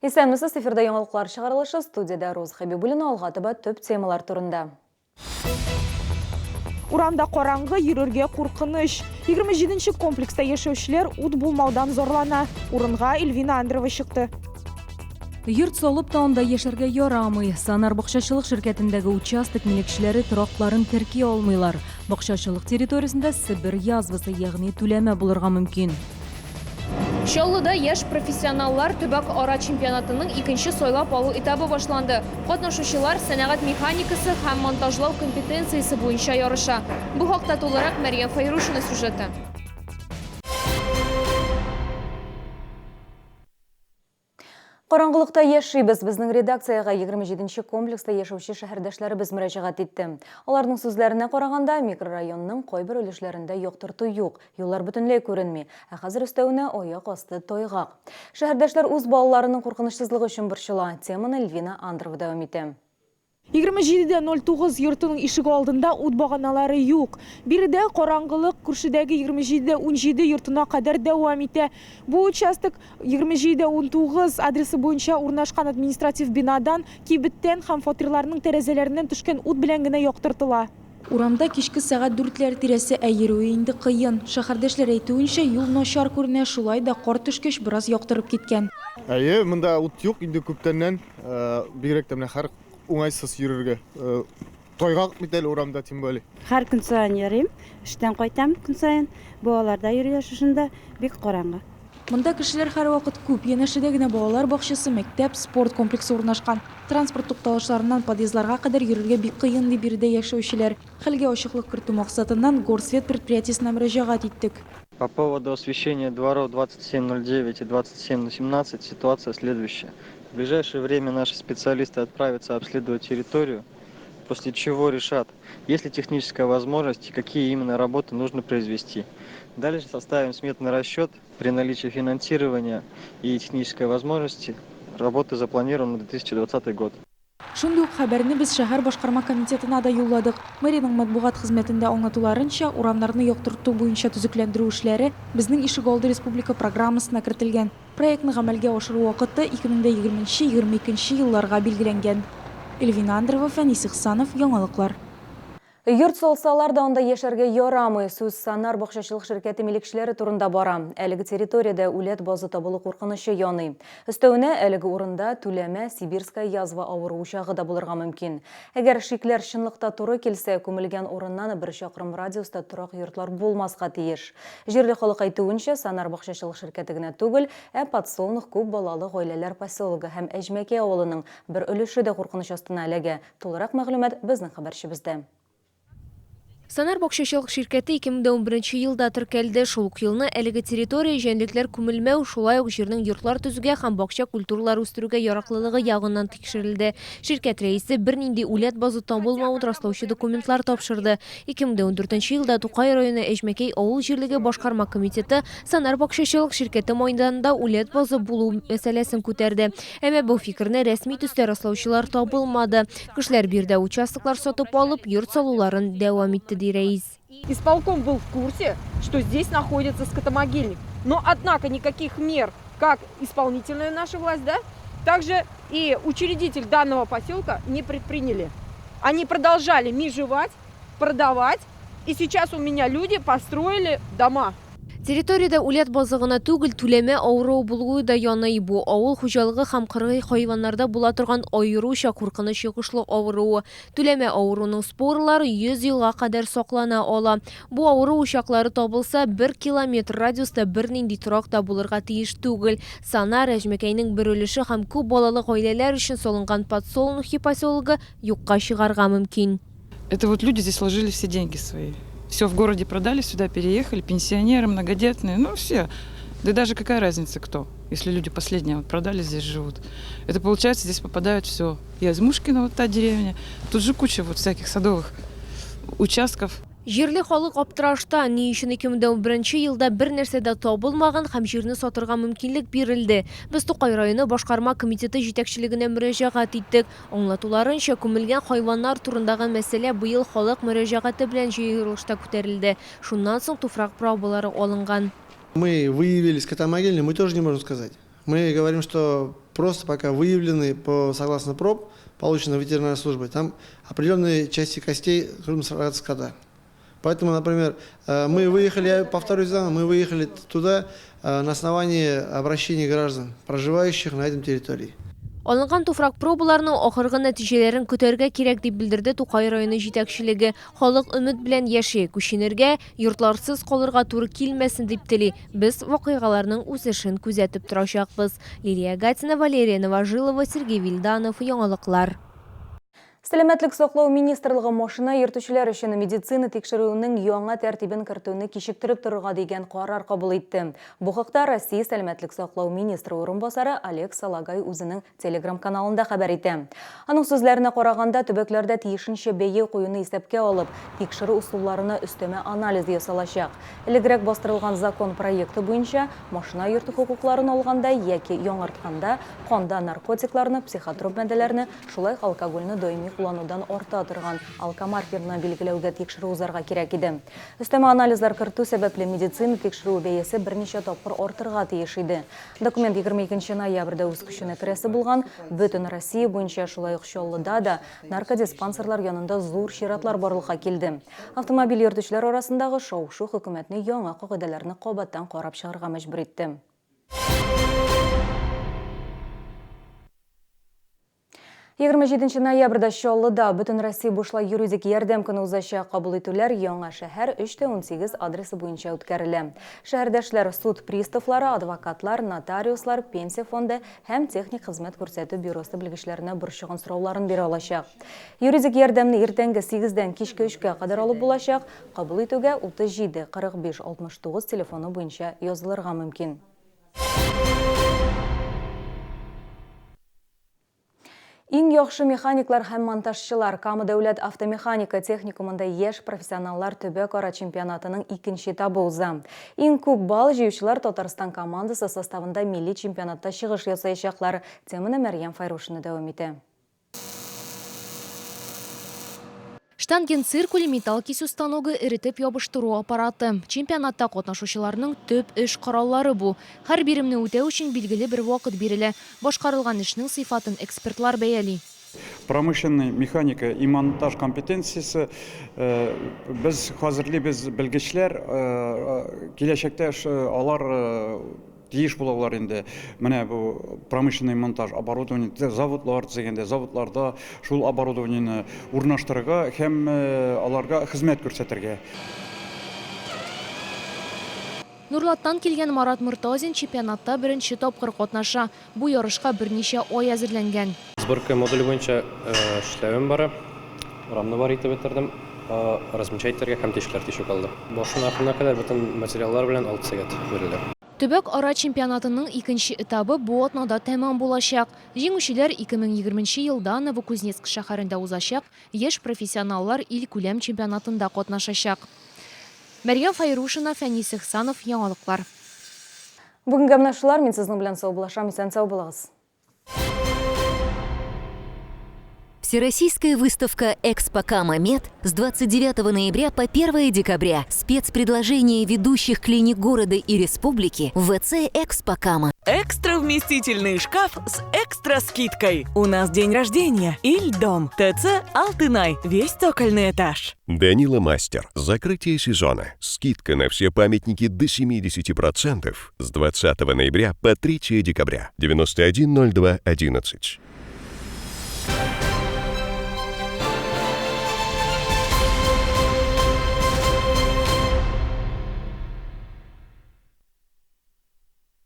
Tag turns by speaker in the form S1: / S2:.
S1: Исәнмесез, эфирда яңалыклар чыгарылышы, студияда Роза Хабибуллина, алга таба төп темалар турында.
S2: Урамда караңгы, йөрергә куркыныч. 27-нче комплекста яшәүчеләр ут булмаудан зорлана. Урынга Эльвина Андрова чыкты.
S3: Йорт салып та анда яшәргә ярамый. Санар бакчачылык ширкәтендәге участок милекчеләре торакларын терки алмыйлар. Бакчачылык территориясендә Себер язвасы, ягъни түләмә булырга мөмкин.
S4: Чаллыда яшь профессионаллар төбәк ара чемпионатының икенче сойлап алу этабы башланды. Катнашучылар сәнәгать механикасы һәм монтажлау компетенциясе буенча ярыша. Бу хакта тулырак Мәрьям Файрушина сюжеты.
S1: Караңгылыкта яшибез. Безнең редакцияга 27-нче комплекста яшәүче шәһәрдәшләребез мөрәҗәгать итте. Аларның сүзләренә караганда, микрорайонның кайбер өлешләрендә яктырту юк, юллар бөтенләй күренми, ә хәзер өстәвенә аяк асты тайгак. Шәһәрдәшләр үз балаларының куркынычсызлыгы өчен борчыла. Теманы Эльвина Андрова дәвам итә.
S2: 27:09 йортының ишеге алдында ут баганалары юк. Биредә караңгылык күршедәге 27:17 йортына кадәр дәвам итә. Бу участок 27:19 адресы буенча урнашкан административ бинадан, кибеттән һәм фатирларның тәрәзәләреннән төшкән ут белән генә яктыртыла.
S3: Урамда кичке сәгать 4-ләр тирәсе әйеруе инде кыен. Шәһәрдәшләр әйтүенчә, юл начар күренә, шулай да кар төшкәч бераз яктырып киткән.
S5: Әйе, монда ут юк инде күптәннән. Бигрәк тә менә һәр уңайсыз йөрергә. Тайгак бит әле урамда, тем более.
S6: Һәр көн сайын йөрим, эштән кайтам көн сайын. Балаларда йөрү шушында бик караңгы.
S3: Монда кешеләр һәр вакыт күп. Янәшәдә генә балалар бакчасы, мәктәп, спорт комплексы урнашкан. Транспорт тукталышларыннан подъездларга кадәр йөрергә бик кыен дип биредә яшәүчеләр. Хәлгә ачыклык кертү максатыннан Горсвет предприятиесенә мөрәҗәгать иттек.
S7: По поводу освещения дворов 2709 и 2717 ситуация следующая. В ближайшее время наши специалисты отправятся обследовать территорию, после чего решат, есть ли техническая возможность и какие именно работы нужно произвести. Дальше составим сметный расчет при наличии финансирования и технической возможности. Работы запланированы на 2020 год.
S3: Шундый ук хәбәрне без шәһәр башкарма комитетына да юлладык. Мэриянең матбугат хезмәтендә аңлатуларынча, урамнарны яктырту буенча төзекләндерү эшләре безнең Ишегалды республика программасына кертелгән. Проектны гамәлгә ашыру вакыты 2020-2022 елларга билгеләнгән. Эльвина Андрова, Фәнис Ихсанов, яңалыклар.
S1: Йорт салсалар да анда яшәргә ярамый. Сүз Санар бакчачылык ширкәте милекчеләре турында бара. Әлеге территориядә үләт базы табылу куркынычы яный. Өстәвенә әлеге урында түләмә Сибирская язва авыру учагы да булырга мөмкин. Әгәр шикләр чынлыкта туры килсә, күмелгән урыннан 1 чакрым радиуста торак йортлар булмаска тиеш. Җирле халык әйтүенчә, Санар бакчачылык ширкәте генә түгел, Подсолнух күп балалы гаиләләр поселогы һәм Әҗмәкәй авылының бер өлеше дә куркыныч астына эләгә. Тулырак мәгълүмат безнең хәбәрчебездә.
S4: Санар бакчачылык ширкәте 2011 елда теркәлде. Шул ук елны әлеге территория җәнлекләр күмелмәү, шулай ук җирнең йортлар төзүгә һәм бакча культуралар үстерүгә яраклылыгы ягыннан тикшерелде. Ширкәт рәисе бернинди үләт базы табылмавын раслаучы документлар тапшырды. 2014 елда Тукай районы Әҗмәкәй авыл җирлеге башкарма комитеты Санар бакчачылык ширкәте майданында үләт базы булу мәсьәләсен күтәрде. Әмма бу фикерне рәсми төстә раслаучылар табылмады. Кешеләр бирдә участоклар сатып алып, йорт салуларын дәвам итте.
S2: Исполком был в курсе, что здесь находится скотомогильник. Но, однако, никаких мер, как исполнительная наша власть, да, также и учредитель данного поселка не предприняли. Они продолжали межевать, продавать, и сейчас у меня люди построили дома.
S4: Территориядә үләт базыгына түгел, түләмә авыруы булуы да яный. Бу авыл хуҗалыгы һәм кыргый хайваннарда була торган аеруча куркыныч йогышлы авыруы. Түләмә авыруның спорлары 100 елга кадәр саклана ала. Бу авыру учаклары табылса, 1 километр радиуста бернинди торак та булырга тиеш түгел. Санар Әҗмәкәйнең бер өлеше һәм күп балалы гаиләләр өчен салынган Подсолнухи поселогы юкка чыгарга мөмкин.
S8: Это вот люди здесь сложили все деньги свои. Все в городе продали, сюда переехали, пенсионеры, многодетные, ну все. Да и даже какая разница кто, если люди последние вот продали, здесь живут. Это получается, здесь попадают все. И Азмушкина, вот та деревня, тут же куча вот всяких садовых участков.
S4: Җирле халык аптырашта, ни өчен 2011 елда бер нәрсә дә табылмаган һәм җирне сатырга мөмкинлек бирелде. Без Тукай районы башкарма комитеты җитәкчелегенә мөрәҗәгать иттек. Аңлатуларынча, күмелгән хайваннар турындагы мәсьәлә быел халык мөрәҗәгате белән җыелышта күтәрелде. Шуннан соң туфрак пробалары алынган.
S9: Мы выявили скотомогильни, мы тоже не можем сказать. Мы говорим, что просто пока выявлены, согласно проб, полученной ветеринарной службой, там определенные части костей крупного скота. Поэтому, например, мы выехали, я повторюсь, мы выехали туда на основании обращений граждан, проживающих на этой территории.
S4: Алынган туфрак пробаларының ахыргы нәтиҗәләрен көтәргә кирәк дип белдерде Тукай районы җитәкчелеге. Халык өмет белән яши, күченергә, йортларсыз калырга туры килмәсен дип тели. Без вакыйгаларның үсешен күзәтеп торачакбыз. Лилия Гатина, Валерия Новожилова, Сергей Вильданов, Яңалыклар.
S1: Сәламәтлек саклау министрлыгы машина йөртүчеләр өчен медицина тикшерүенең яңа тәртибен кертүне кичектереп торырга дигән карар кабул итте. Бу хакта Россия сәламәтлек саклау министры урынбасары Олег Салагай үзенең телеграм-каналында хәбәр итә. Аның сүзләренә караганда, төбәкләрдә тиешенчә бәя куюны исәпкә алып, тикшерү усулларына өстәмә анализ ясалачак. Элегрәк бастырылган закон проекты буенча машина йөртү хукукларын алганда яки яңартканда канда наркотикларны, психотроп матдәләрне, шулай алкогольне даими кулланудан арта торган алкомаркерны билгеләүгә тикшерү узарга кирәк иде. Өстәмә анализлар кертү сәбәпле медицина тикшерү бәясе берничә тапкыр артырга тиеш иде. Документ 22 ноябрьдә үз көченә керәсе булган. Бөтен Россия буенча шулай ук Чаллыда да наркодиспансерлар янында зур чиратлар барлыкка килде. Автомобиль йөртүчеләр арасындагы шау-шу хөкүмәтне яңа кагыйдәләрне кабаттан карап чыгарга мәҗбүр итте. 27 ноябрьдә Чаллыда бөтен Россия бушлай юридик ярдәм көне узачак. Кабул итүләр яңа шәһәр 3-18 адресы буенча үткәрелә. Шәһәрдәшләр, суд приставлары, адвокатлар, нотариуслар, пенсия фонды һәм техник хезмәт күрсәтү бюросы белгечләренә борчыган сорауларын бирә алачак. Юридик ярдәмне иртәнге 8-дән кичке 3-кә кадәр алып булачак. Кабул итүгә 37 45 69 телефоны буенча язылырга мөмкин. Иң яхшы механиклар һәм монтажчылар Кама дәүләт автомеханика техникумында яшь профессионаллар төбәк-ара чемпионатының 2нче этабы уза. Иң күп балл җыючылар Татарстан командасы составында милли чемпионатта чыгыш ясаячаклар. Теманы Мәрьям Файрушина дәвам итә.
S4: Штангенциркуль, металл кисү станогы, эритеп ябыштыру аппараты. Чемпионатта катнашучыларның төп эш кораллары бу. Һәр биремне үтәү өчен билгеле бер вакыт бирелә. Башкарылган эшнең сыйфатын экспертлар бәяли.
S10: Промышленный механика и монтаж компетенциясы без хәзерлибез белгечләр киләчәктә алар тиеш булалар инде. Менә бу промышленный монтаж оборудование заводлар дигәндә заводларда шул оборудованиене урнаштырырга һәм аларга хезмәт күрсәтергә.
S4: Нурлаттан килгән Марат Муртазин чемпионатта беренче тапкыр катнаша. Бу ярышка берничә ай әзерләнгән.
S11: Сборка модуль буенча эшләвем бара. Урамны бар итеп бетердем. Размечательләргә һәм тишекләр тишү калды. Башына ахырына кадәр бөтен материаллар белән 6 сәгать бирелде.
S4: Төбәк-ара чемпионатының 2нче этабы бу атнада тәмам булачак. Җиңүчеләр 2020 елда Новокузнецк шәһәрендә узачак. Яшь профессионаллар ил күләм чемпионатында катнашачак. Мәрьям Файрушина, Фәнис Ихсанов, Яңалыклар.
S1: Бүгенге менә шулар, мин сезнең белән саубулашам, исән сау булыгыз.
S12: Всероссийская выставка «Экспо Кама Мед» с 29 ноября по 1 декабря. Спецпредложение ведущих клиник города и республики в ВЦ «Экспо Кама».
S13: Экстра вместительный шкаф с экстра скидкой. У нас день рождения. Ильдом. ТЦ «Алтынай». Весь цокольный этаж.
S14: Данила Мастер. Закрытие сезона. Скидка на все памятники до 70% с 20 ноября по 3 декабря. 910211.